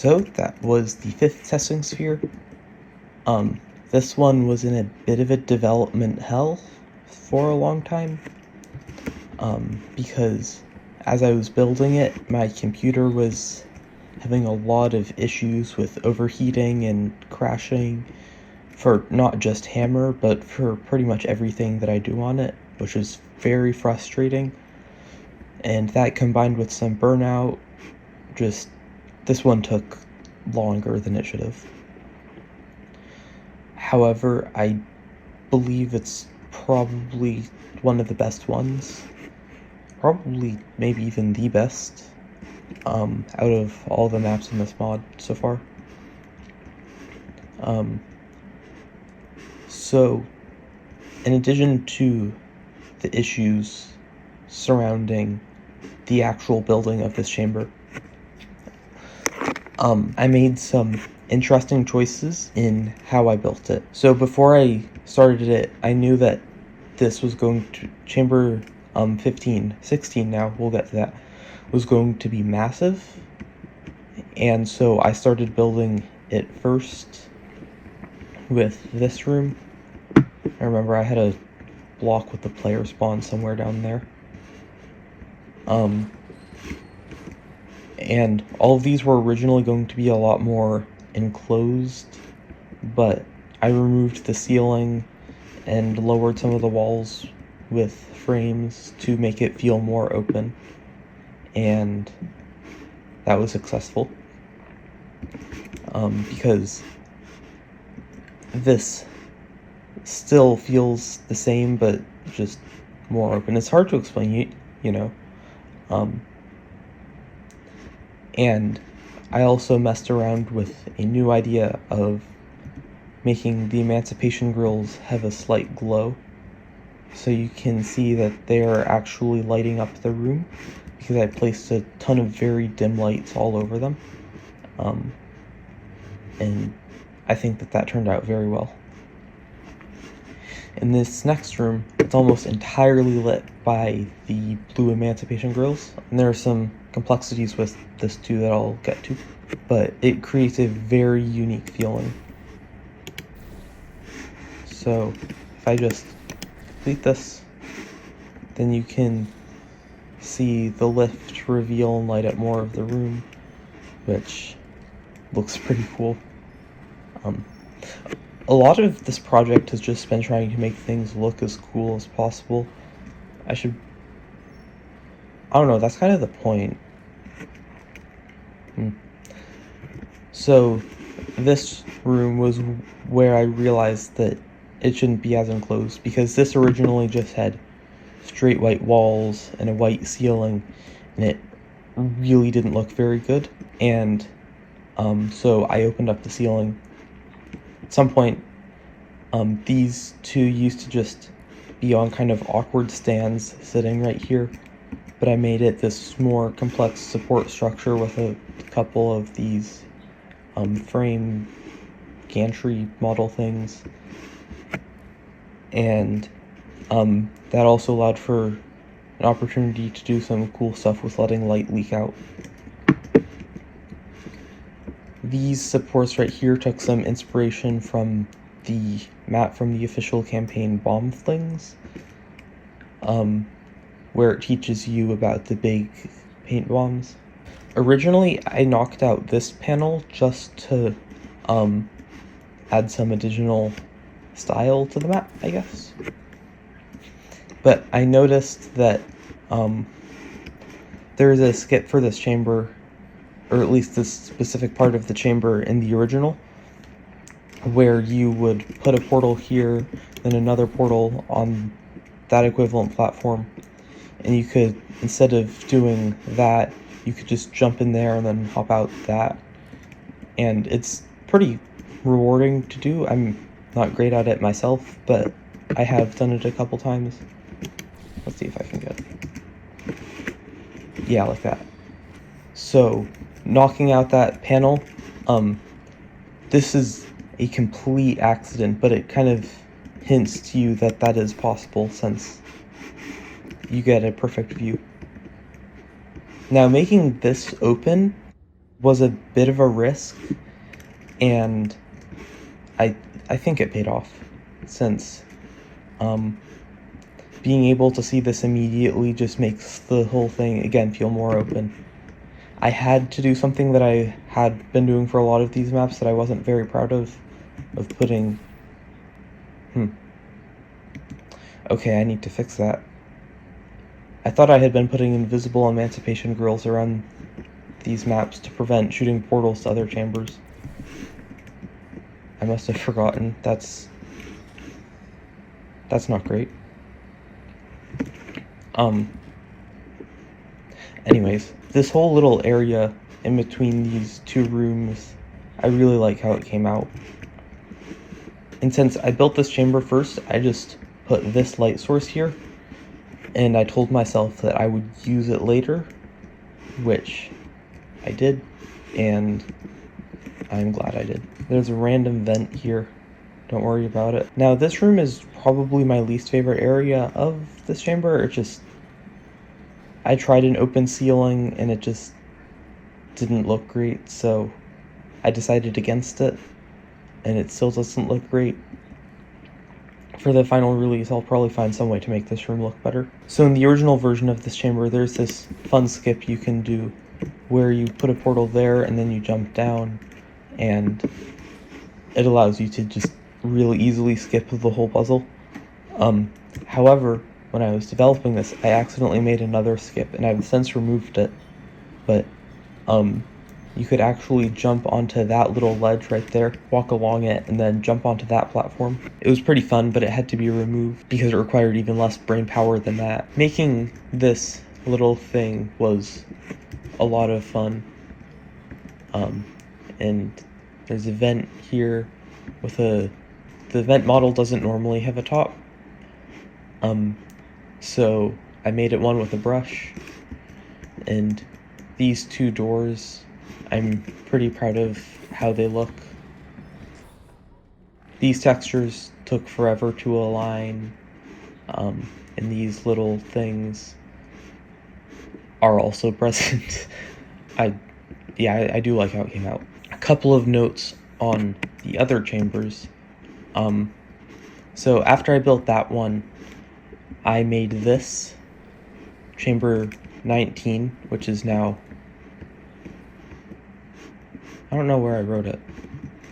So that was the 5th testing sphere. This one was in a bit of a development hell for a long time, because as I was building it, my computer was having a lot of issues with overheating and crashing for not just Hammer, but for pretty much everything that I do on it, which is very frustrating. And that combined with some burnout, this one took longer than it should have. However, I believe it's probably one of the best ones. Probably, maybe even the best, out of all the maps in this mod so far. So, in addition to the issues surrounding the actual building of this chamber, I made some interesting choices in how I built it. So before I started it, I knew that this was going to, chamber 16 now, we'll get to that, was going to be massive. And so I started building it first with this room. I remember I had a block with the player spawn somewhere down there. And all of these were originally going to be a lot more enclosed, but I removed the ceiling and lowered some of the walls with frames to make it feel more open, and that was successful, because this still feels the same, but just more open. It's hard to explain, you know. And I also messed around with a new idea of making the emancipation grills have a slight glow, so you can see that they're actually lighting up the room, because I placed a ton of very dim lights all over them, and I think that turned out very well. In this next room, it's almost entirely lit by the blue emancipation grills, and there are some complexities with this too that I'll get to, but it creates a very unique feeling. So if I just complete this, then you can see the lift reveal and light up more of the room, which looks pretty cool. A lot of this project has just been trying to make things look as cool as possible. I don't know, that's kind of the point. So this room was where I realized that it shouldn't be as enclosed, because this originally just had straight white walls and a white ceiling, and it really didn't look very good. And so I opened up the ceiling. At some point, these two used to just be on kind of awkward stands sitting right here, but I made it this more complex support structure with a couple of these frame gantry model things, and that also allowed for an opportunity to do some cool stuff with letting light leak out. These supports right here took some inspiration from the map from the official campaign Bomb Things, where it teaches you about the big paint bombs. Originally, I knocked out this panel just to add some additional style to the map, I guess. But I noticed that there is a skip for this chamber, or at least this specific part of the chamber in the original, where you would put a portal here, then another portal on that equivalent platform, and you could, instead of doing that, you could just jump in there and then hop out that. And it's pretty rewarding to do. I'm not great at it myself, but I have done it a couple times. Let's see if I can get it. Yeah, like that. So, knocking out that panel, this is a complete accident, but it kind of hints to you that that is possible, since you get a perfect view. Now, making this open was a bit of a risk, and I think it paid off, since being able to see this immediately just makes the whole thing, again, feel more open. I had to do something that I had been doing for a lot of these maps that I wasn't very proud of putting... Okay, I need to fix that. I thought I had been putting invisible emancipation grills around these maps to prevent shooting portals to other chambers. I must have forgotten. That's not great. Anyways, this whole little area in between these two rooms, I really like how it came out. And since I built this chamber first, I just put this light source here, and I told myself that I would use it later, which I did, and I'm glad I did. There's a random vent here. Don't worry about it. Now, this room is probably my least favorite area of this chamber. I tried an open ceiling, and it just didn't look great, so I decided against it, and it still doesn't look great. For the final release, I'll probably find some way to make this room look better. So in the original version of this chamber, there's this fun skip you can do where you put a portal there and then you jump down, and it allows you to just really easily skip the whole puzzle. However, when I was developing this, I accidentally made another skip, and I've since removed it, but you could actually jump onto that little ledge right there, walk along it, and then jump onto that platform. It was pretty fun, but it had to be removed because it required even less brain power than that. Making this little thing was a lot of fun. And there's a vent here with the vent model doesn't normally have a top. So I made it one with a brush, and these two doors, I'm pretty proud of how they look. These textures took forever to align, and these little things are also present. I do like how it came out. A couple of notes on the other chambers. So after I built that one, I made this chamber 19, which is now, I don't know where I wrote it.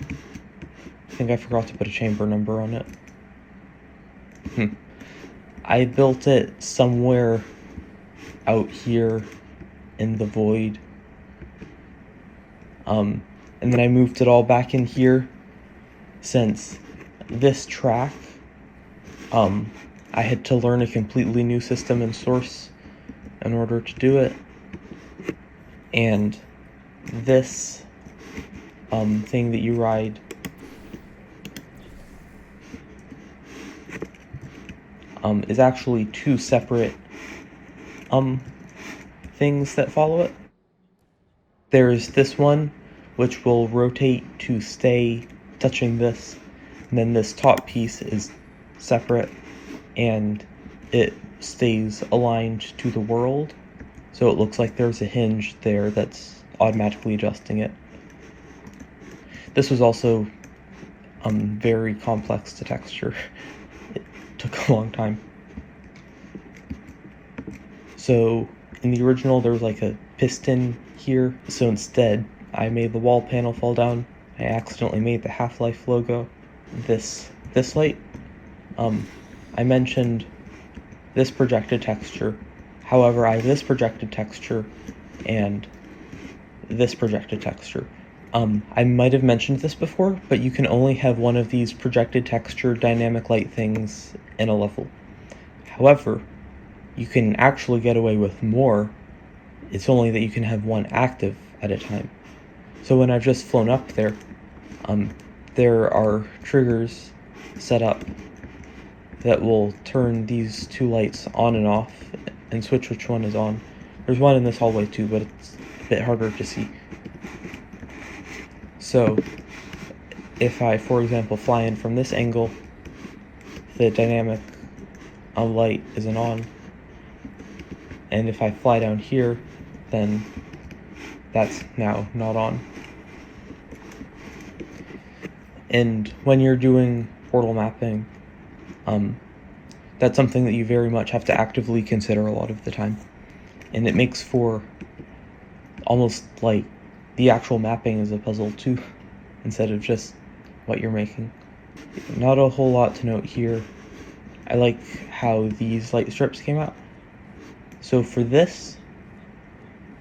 I think I forgot to put a chamber number on it. I built it somewhere out here in the void. And then I moved it all back in here, since this track, I had to learn a completely new system in Source in order to do it. And this thing that you ride is actually two separate things that follow it. There's this one, which will rotate to stay touching this, and then this top piece is separate, and it stays aligned to the world, so it looks like there's a hinge there that's automatically adjusting it. This was also very complex to texture. It took a long time. So in the original there was like a piston here, so instead I made the wall panel fall down. I accidentally made the Half-Life logo. This light, I mentioned this projected texture. However, I have this projected texture and this projected texture. I might have mentioned this before, but you can only have one of these projected texture dynamic light things in a level. However, you can actually get away with more. It's only that you can have one active at a time. So when I've just flown up there, there are triggers set up that will turn these two lights on and off and switch which one is on. There's one in this hallway too, but it's a bit harder to see. So if I, for example, fly in from this angle, the dynamic light isn't on. And if I fly down here, then that's now not on. And when you're doing portal mapping, that's something that you very much have to actively consider a lot of the time. And it makes for almost like the actual mapping is a puzzle too, instead of just what you're making. Not a whole lot to note here. I like how these light strips came out. So for this,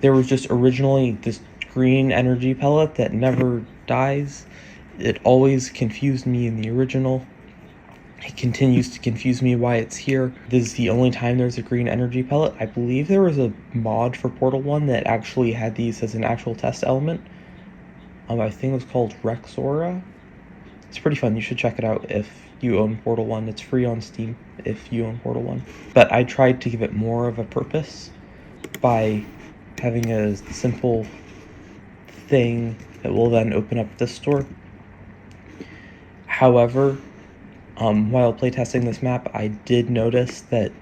there was just originally this green energy pellet that never dies. It always confused me in the original. It continues to confuse me why it's here. This is the only time there's a green energy pellet. I believe there was a mod for Portal 1 that actually had these as an actual test element. I think it was called Rexora. It's pretty fun. You should check it out if you own Portal 1. It's free on Steam if you own Portal 1. But I tried to give it more of a purpose by having a simple thing that will then open up the store. However, while playtesting this map, I did notice that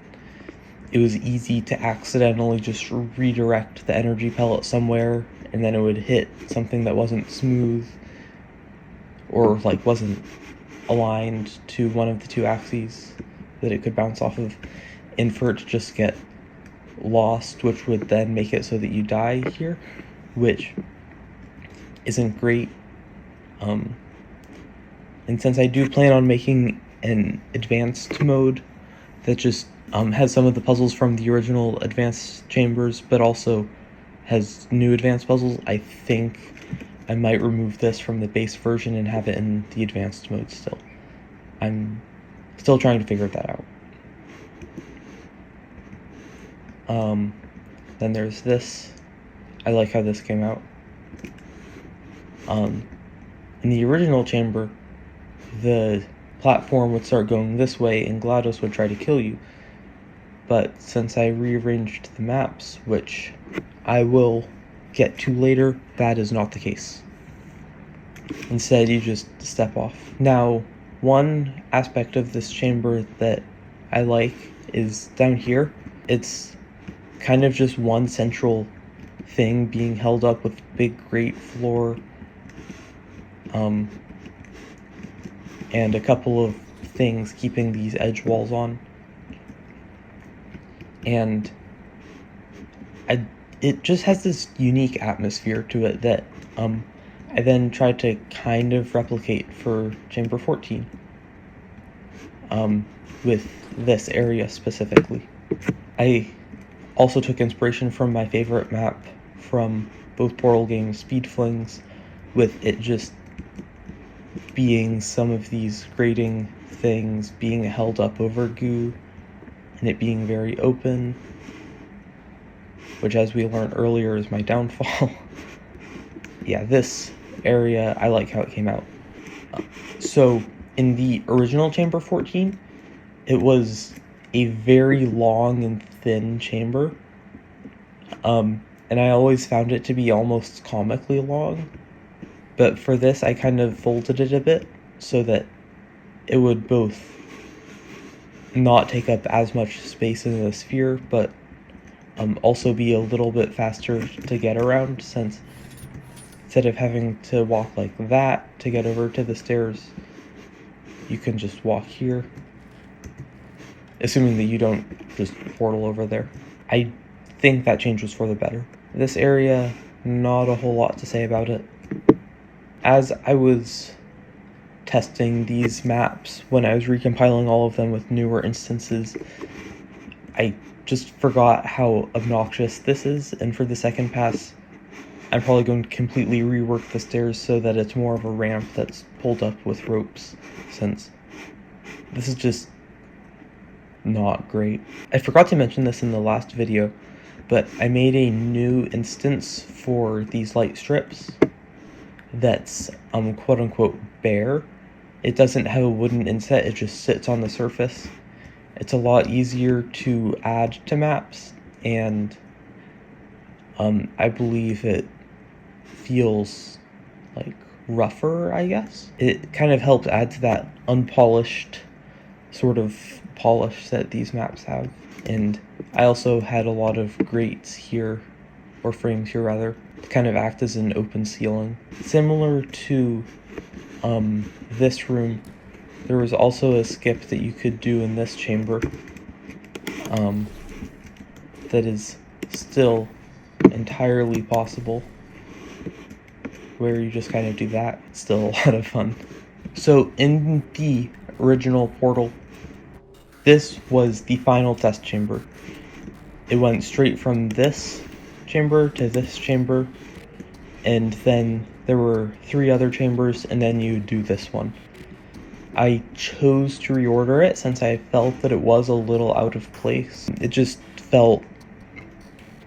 it was easy to accidentally just redirect the energy pellet somewhere, and then it would hit something that wasn't smooth or like wasn't aligned to one of the two axes that it could bounce off of, and for it to just get lost, which would then make it so that you die here, which isn't great. And since I do plan on making an advanced mode that just has some of the puzzles from the original advanced chambers, but also has new advanced puzzles, I think I might remove this from the base version and have it in the advanced mode still. I'm still trying to figure that out. Then there's this. I like how this came out. In the original chamber, the platform would start going this way and GLaDOS would try to kill you. But since I rearranged the maps, which I will get to later, that is not the case. Instead, you just step off. Now, one aspect of this chamber that I like is down here. It's kind of just one central thing being held up with big grate floor, and a couple of things keeping these edge walls on. And it just has this unique atmosphere to it that I then tried to kind of replicate for Chamber 14, with this area specifically. I also took inspiration from my favorite map from both Portal games, Speed Flings, with it just being some of these grating things being held up over goo, and it being very open, which, as we learned earlier, is my downfall. Yeah, this area, I like how it came out. So, in the original Chamber 14, it was a very long and thin chamber, and I always found it to be almost comically long. But for this, I kind of folded it a bit so that it would both not take up as much space in the sphere, but also be a little bit faster to get around, since instead of having to walk like that to get over to the stairs, you can just walk here, assuming that you don't just portal over there. I think that change was for the better. This area, not a whole lot to say about it. As I was testing these maps, when I was recompiling all of them with newer instances, I just forgot how obnoxious this is, and for the second pass, I'm probably going to completely rework the stairs so that it's more of a ramp that's pulled up with ropes, since this is just not great. I forgot to mention this in the last video, but I made a new instance for these light strips that's quote-unquote bare. It doesn't have a wooden inset, it just sits on the surface. It's a lot easier to add to maps, and I believe it feels like rougher, I guess. It kind of helps add to that unpolished sort of polish that these maps have. And I also had a lot of grates here, or frames here rather, to kind of act as an open ceiling. Similar to this room, there was also a skip that you could do in this chamber that is still entirely possible, where you just kind of do that. It's still a lot of fun. So in the original portal, this was the final test chamber. It went straight from this chamber to this chamber, and then there were 3 other chambers, and then you do this one. I chose to reorder it since I felt that it was a little out of place. It just felt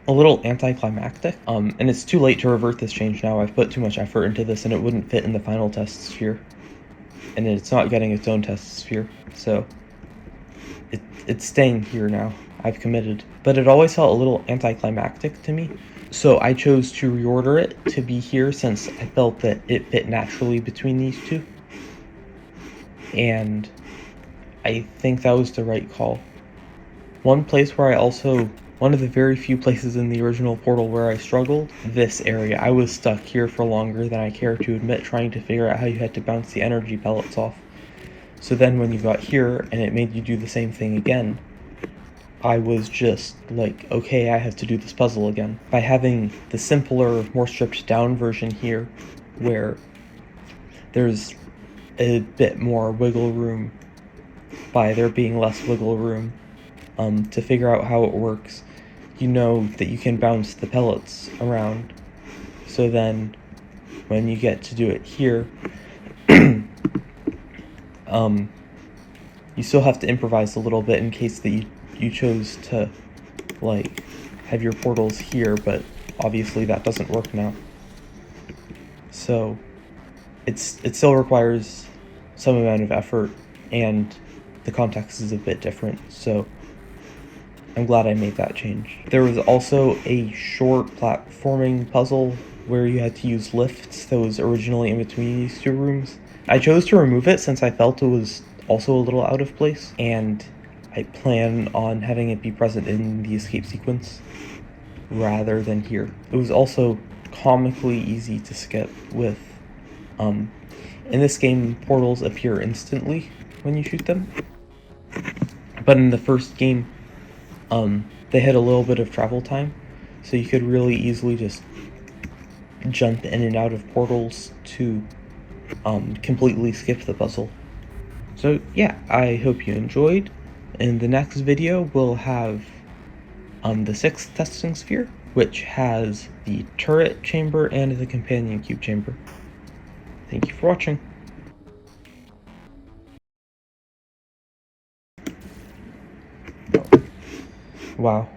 a little anticlimactic, and it's too late to revert this change now. I've put too much effort into this, and it wouldn't fit in the final test sphere, and it's not getting its own test sphere, so it's staying here now. I've committed. But it always felt a little anticlimactic to me, so I chose to reorder it to be here since I felt that it fit naturally between these two, and I think that was the right call. One place where one of the very few places in the original portal where I struggled, this area. I was stuck here for longer than I care to admit, trying to figure out how you had to bounce the energy pellets off. So then when you got here and it made you do the same thing again, I was just like, okay, I have to do this puzzle again. By having the simpler, more stripped down version here, where there's a bit more wiggle room, by there being less wiggle room, to figure out how it works, you know that you can bounce the pellets around. So then when you get to do it here, you still have to improvise a little bit in case that you chose to like have your portals here, but obviously that doesn't work now. So it still requires some amount of effort, and the context is a bit different, so I'm glad I made that change. There was also a short platforming puzzle where you had to use lifts that was originally in between these 2 rooms. I chose to remove it since I felt it was also a little out of place, and I plan on having it be present in the escape sequence rather than here. It was also comically easy to skip with, in this game, portals appear instantly when you shoot them, but in the first game, they had a little bit of travel time, so you could really easily just jump in and out of portals to completely skip the puzzle. So yeah, I hope you enjoyed. In the next video, we'll have the 6th testing sphere, which has the turret chamber and the companion cube chamber. Thank you for watching. Wow.